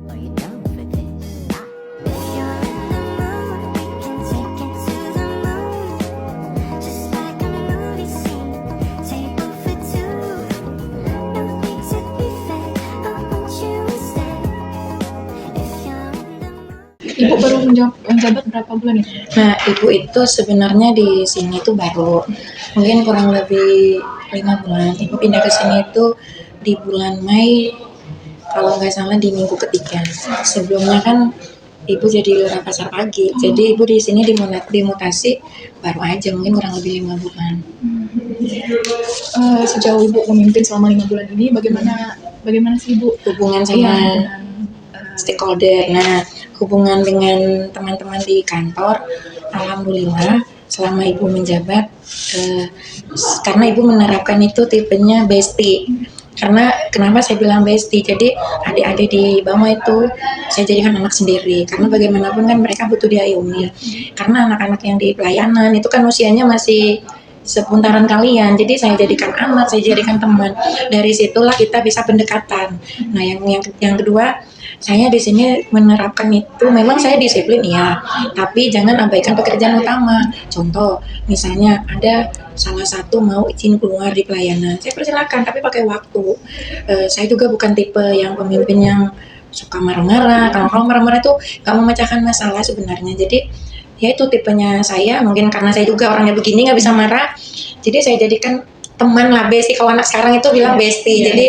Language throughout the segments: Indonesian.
Are you down for this? If you're in the mood, we can take it to the moon. Just like a movie scene, table for two. No need to be fake, I want you to stay. If you're in the mood. Ibu baru menjabat berapa bulan itu? Nah, ibu itu sebenarnya di sini tuh baru, mungkin kurang lebih 5 bulan. Ibu pindah ke sini itu di bulan Mei, kalau nggak salah di minggu ketiga. Sebelumnya kan ibu jadi lurah pasar pagi, jadi ibu di sini dimutasi baru aja, mungkin kurang lebih 5 bulan. Sejauh ibu memimpin selama 5 bulan ini, bagaimana sih ibu Hubungan sama dengan stakeholder. Nah, hubungan dengan teman-teman di kantor, alhamdulillah selama ibu menjabat, karena ibu menerapkan itu tipenya bestie. Karena kenapa saya bilang bestie? Jadi adik-adik di bawah itu saya jadikan anak sendiri. Karena bagaimanapun kan mereka butuh diayomi. Karena anak-anak yang di pelayanan itu kan usianya masih seputaran kalian, jadi saya jadikan anak, saya jadikan teman. Dari situlah kita bisa pendekatan. Nah, yang kedua, saya di sini menerapkan itu, memang saya disiplin ya, tapi jangan abaikan pekerjaan utama. Contoh, misalnya ada salah satu mau izin keluar di pelayanan, saya persilakan, tapi pakai waktu. Saya juga bukan tipe yang pemimpin yang suka marah-marah. Kalau marah-marah itu nggak memecahkan masalah sebenarnya. Jadi ya itu tipenya saya, mungkin karena saya juga orangnya begini nggak bisa marah, jadi saya jadikan teman lah, bestie. Kalau anak sekarang itu bilang bestie. Jadi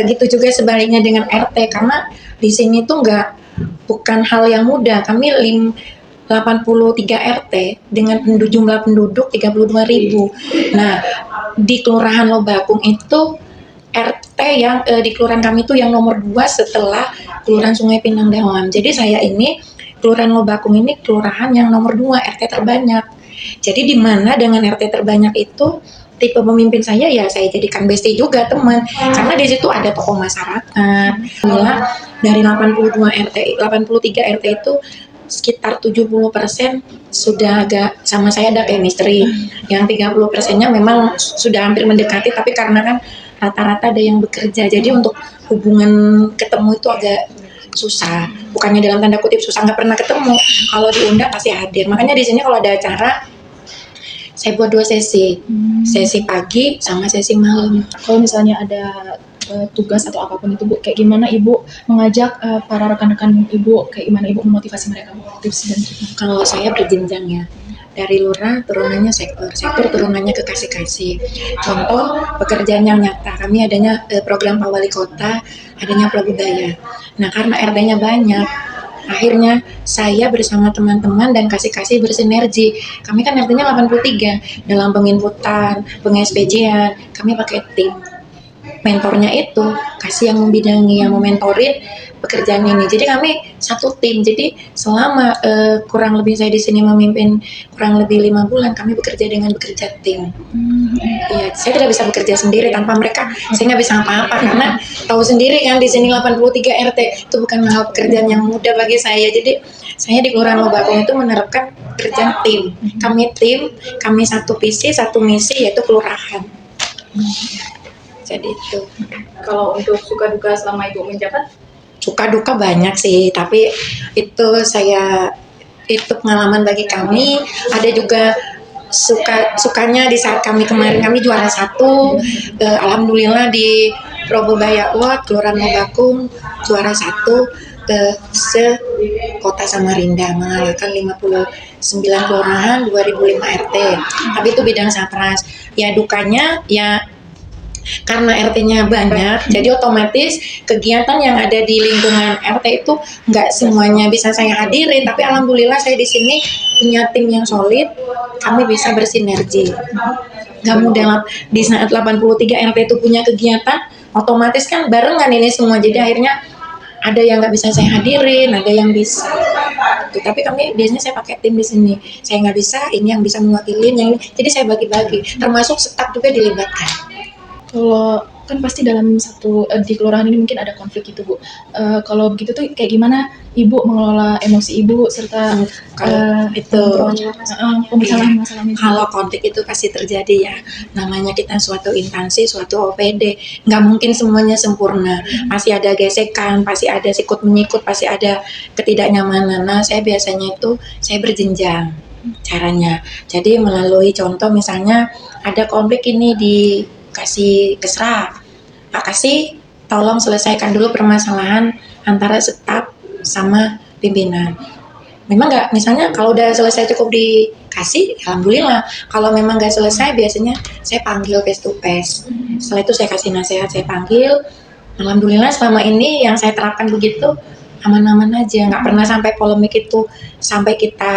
gitu juga sebaliknya dengan RT, karena di sini tuh bukan hal yang mudah. Kami 83 RT dengan jumlah penduduk 32.000. Nah, di Kelurahan Lobakung itu RT yang di kelurahan kami itu yang nomor 2 setelah Kelurahan Sungai Pinang Dawam. Jadi saya ini Kelurahan Lobakung ini kelurahan yang nomor 2 RT terbanyak. Jadi di mana dengan RT terbanyak itu tipe pemimpin saya ya saya jadikan bestie juga, teman. Karena di situ ada tokoh masyarakat. Dari 83 RT itu sekitar 70% sudah agak sama saya ada chemistry. Yang 30%-nya memang sudah hampir mendekati, tapi karena kan rata-rata ada yang bekerja. Jadi untuk hubungan ketemu itu agak susah, bukannya dalam tanda kutip susah, nggak pernah ketemu. Kalau diundang pasti hadir. Makanya di sini kalau ada acara saya buat 2 sesi, sesi pagi sama sesi malam. kalau misalnya ada tugas atau apapun itu Bu, kayak gimana ibu mengajak para rekan-rekan ibu, kayak gimana ibu memotivasi mereka Bu? Tips dan triknya. Kalau saya berjenjang ya, dari lurah turunannya sektor turunannya ke kasih-kasih. Contoh pekerjaan yang nyata, kami adanya program Pak Wali Kota, adanya Prabudaya. Nah, karena RT-nya banyak, akhirnya saya bersama teman-teman dan kasih-kasih bersinergi. Kami kan RT-nya 83, dalam penginputan, peng-SPJ-an, kami pakai tim. Mentornya itu kasih yang membidangi, yang mementorin pekerjaan ini. Jadi kami satu tim. Jadi selama kurang lebih saya di sini memimpin kurang lebih 5 bulan, kami bekerja tim. Iya, saya tidak bisa bekerja sendiri tanpa mereka. Saya nggak bisa apa-apa karena tahu sendiri kan di sini 83 RT itu bukan hal pekerjaan yang mudah bagi saya. Jadi saya di Kelurahan Lobakung itu menerapkan pekerjaan tim. Kami satu visi, satu misi, yaitu kelurahan. Jadi itu. Kalau untuk suka duka selama ibu menjabat, Suka duka banyak sih, tapi itu pengalaman bagi kami. Ada juga sukanya di saat kami kemarin kami juara 1, alhamdulillah di Probobaya Award Kelurahan Lobakung juara 1 se Kota Samarinda, mengalahkan 59 kelurahan 2005 RT. Tapi itu bidang Sapras. Ya dukanya ya karena RT-nya banyak, jadi otomatis kegiatan yang ada di lingkungan RT itu nggak semuanya bisa saya hadirin. Tapi alhamdulillah saya di sini punya tim yang solid, kami bisa bersinergi. Nggak mudah di saat 83 RT itu punya kegiatan, otomatis kan barengan ini semua. Jadi akhirnya ada yang nggak bisa saya hadirin, ada yang bisa. Tapi kami biasanya saya pakai tim di sini. Saya nggak bisa, ini yang bisa mewakilin, yang ini. Jadi saya bagi-bagi, termasuk staf juga dilibatkan. kalau kan pasti dalam satu di kelurahan ini mungkin ada konflik gitu Bu. Kalau begitu tuh kayak gimana ibu mengelola emosi ibu serta Kalau itu pemecahan masalah itu. kalau konflik itu pasti terjadi ya. Namanya kita suatu instansi, suatu OPD, nggak mungkin semuanya sempurna. Pasti ada gesekan, pasti ada sikut menyikut, pasti ada ketidaknyamanan. Nah, saya biasanya itu saya berjenjang caranya. Jadi melalui contoh misalnya ada konflik ini dikasih kesra, Pak Kasih tolong selesaikan dulu permasalahan antara staf sama pimpinan. Memang nggak, misalnya kalau udah selesai cukup dikasih, alhamdulillah. Kalau memang nggak selesai, biasanya saya panggil face to face. Setelah itu saya kasih nasihat, saya panggil. Alhamdulillah selama ini yang saya terapkan begitu aman-aman aja, nggak pernah sampai polemik itu sampai kita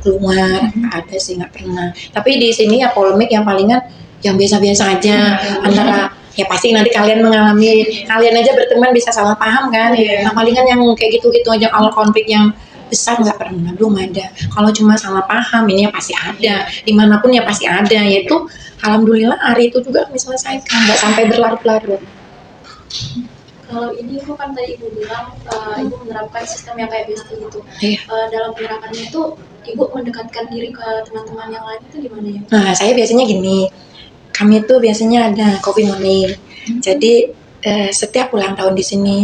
keluar. Ada sih nggak pernah. Tapi di sini ya polemik yang palingan yang biasa-biasa aja antara ya pasti nanti kalian mengalami, kalian aja berteman bisa salah paham kan. Nah palingan yang kayak gitu-gitu aja. Kalau konflik yang besar nggak pernah, belum ada. Kalau cuma salah paham ini ya pasti ada, dimanapun ya pasti ada. Yaitu alhamdulillah hari itu juga kami selesaikan, nggak sampai berlarut-larut. Kalau ini Ibu kan tadi Ibu bilang Ibu menerapkan sistem yang kayak biasa gitu. Iya. Dalam penerapannya itu Ibu mendekatkan diri ke teman-teman yang lain itu gimana ya? Nah saya biasanya gini, kami tuh biasanya ada coffee morning. Jadi setiap ulang tahun di sini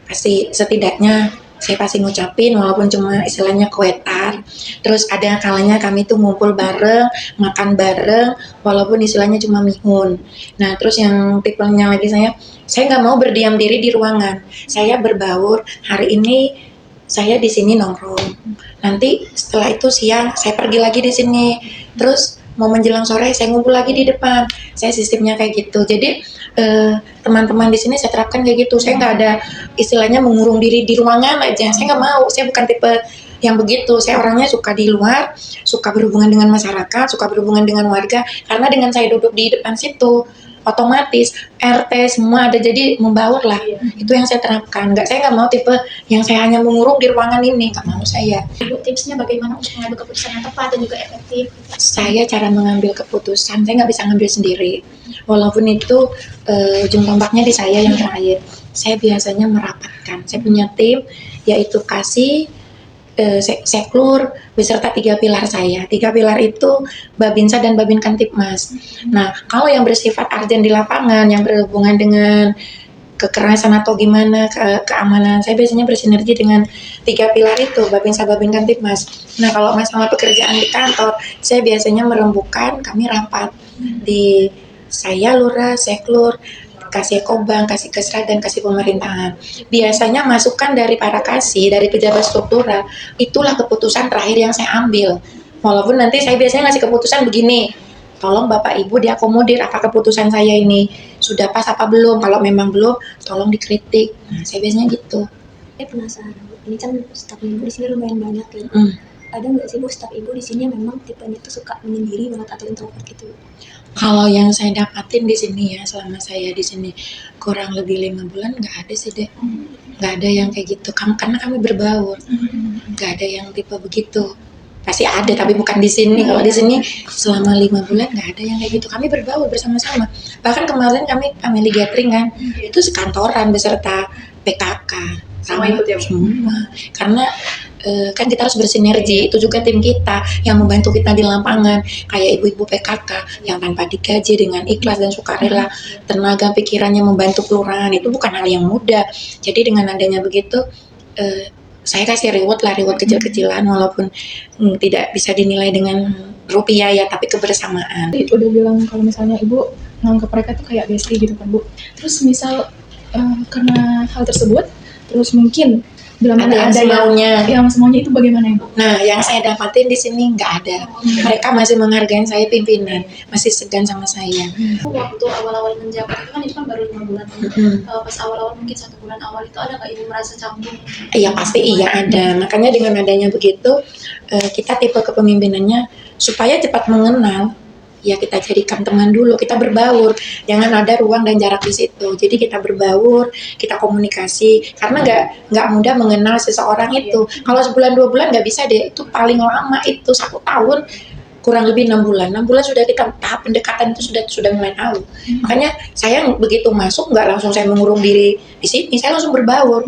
pasti setidaknya saya pasti ngucapin walaupun cuma istilahnya kuetar. Terus ada kalanya kami tuh ngumpul bareng, makan bareng walaupun istilahnya cuma mihun. Nah terus yang tipenya lagi saya nggak mau berdiam diri di ruangan. Saya berbaur. Hari ini saya di sini nongkrong. Nanti setelah itu siang saya pergi lagi di sini. Terus mau menjelang sore saya ngumpul lagi di depan. Saya sistemnya kayak gitu. Jadi teman-teman di sini saya terapkan kayak gitu. Saya nggak ada istilahnya mengurung diri di ruangan aja. Saya nggak mau. Saya bukan tipe yang begitu. Saya orangnya suka di luar, suka berhubungan dengan masyarakat, suka berhubungan dengan warga. Karena dengan saya duduk di depan situ, otomatis RT semua ada, jadi membaur lah. Itu yang saya terapkan. Saya nggak mau tipe yang saya hanya mengurung di ruangan ini. Nggak mau saya. Ibu tipsnya bagaimana untuk mengambil keputusan yang tepat dan juga efektif? Saya cara mengambil keputusan, saya nggak bisa ngambil sendiri. Walaupun itu ujung tombaknya di saya yang terakhir. Saya biasanya merapatkan. Saya punya tim, yaitu Kasih, Seklur, beserta 3 pilar saya. 3 pilar itu Babinsa dan Babin Kantipmas. Nah, kalau yang bersifat arjen di lapangan, yang berhubungan dengan kekerasan atau gimana, keamanan, saya biasanya bersinergi dengan 3 pilar itu, Babinsa, Babin Kantipmas. Nah, kalau masalah pekerjaan di kantor, saya biasanya merembukan, kami rapat di saya Lurah, Seklur, Kasih Ekobang, Kasih Kesra, dan Kasih Pemerintahan. Biasanya masukan dari para kasih, dari pejabat struktural, itulah keputusan terakhir yang saya ambil. Walaupun nanti saya biasanya ngasih keputusan begini, tolong Bapak Ibu diakomodir, apa keputusan saya ini sudah pas apa belum, kalau memang belum, tolong dikritik. Nah, saya biasanya gitu. Saya penasaran, Bu. Ini kan staf Ibu di sini lumayan banyak ya. Ada nggak sih Bu staf Ibu di sini yang memang tipenya itu suka menyendiri banget atau introvert gitu? Kalau yang saya dapatin di sini ya, selama saya di sini kurang lebih 5 bulan, nggak ada sih deh, nggak ada yang kayak gitu. Karena kami berbaur, nggak ada yang tipe begitu. Pasti ada, tapi bukan di sini. Kalau di sini selama 5 bulan nggak ada yang kayak gitu. Kami berbaur bersama-sama. Bahkan kemarin kami family gathering kan, itu sekantoran beserta PKK. Semua ikut ya, Bu? Semua. Karena kan kita harus bersinergi. Itu juga tim kita yang membantu kita di lapangan, kayak ibu-ibu PKK yang tanpa digaji dengan ikhlas dan sukarela, tenaga pikirannya membantu kelurahan, itu bukan hal yang mudah. Jadi dengan adanya begitu, saya kasih reward kecil-kecilan, walaupun tidak bisa dinilai dengan rupiah ya, tapi kebersamaan. Itu udah bilang kalau misalnya ibu nganggap mereka tuh kayak bestie gitu kan Bu. Terus misal karena hal tersebut, terus mungkin bila mana ada yang semuanya itu bagaimana Ibu? Nah, yang saya dapatin di sini nggak ada. Mereka masih menghargai saya pimpinan, masih segan sama saya. Waktu awal-awal menjabat itu kan baru 5 bulan. Pas awal-awal mungkin 1 bulan awal itu ada nggak Ibu merasa canggung? Iya pasti iya ada. Makanya dengan adanya begitu, kita tipe kepemimpinannya supaya cepat mengenal. Ya kita jadikan teman dulu, kita berbaur, jangan ada ruang dan jarak di situ. Jadi kita berbaur, kita komunikasi, karena nggak mudah mengenal seseorang itu. Kalau sebulan 2 bulan nggak bisa deh, itu paling lama itu 1 tahun, kurang lebih 6 bulan. 6 bulan sudah kita tahap pendekatan itu sudah mulai tahu. Makanya saya begitu masuk nggak langsung saya mengurung diri di sini, saya langsung berbaur,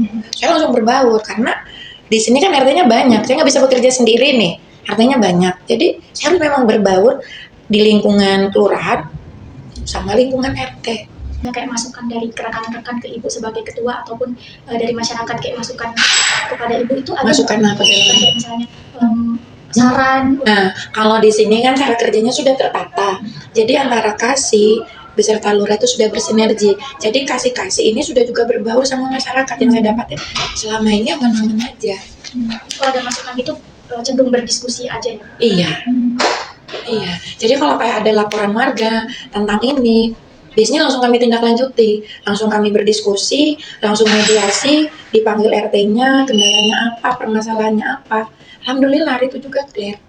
karena di sini kan RT-nya banyak, saya nggak bisa bekerja sendiri nih, RT-nya banyak. Jadi saya harus memang berbaur di lingkungan kelurahan sama lingkungan RT. Ada kayak masukan dari rekan-rekan ke ibu sebagai ketua ataupun dari masyarakat kayak masukan kepada ibu itu ada Masukan apa? kayak misalnya saran. Nah, kalau di sini kan cara kerjanya sudah tertata. Jadi antara kasih beserta lurah itu sudah bersinergi. Jadi kasih ini sudah juga berbaur sama masyarakat yang saya dapatin. Selama ini aman-aman aja. Kalau ada masukan itu cenderung berdiskusi aja ya. Iya. Iya. Jadi kalau kayak ada laporan warga tentang ini, biasanya langsung kami tindak lanjuti, langsung kami berdiskusi, langsung mediasi, dipanggil RT-nya, kendalanya apa, permasalahannya apa. Alhamdulillah hari itu juga clear.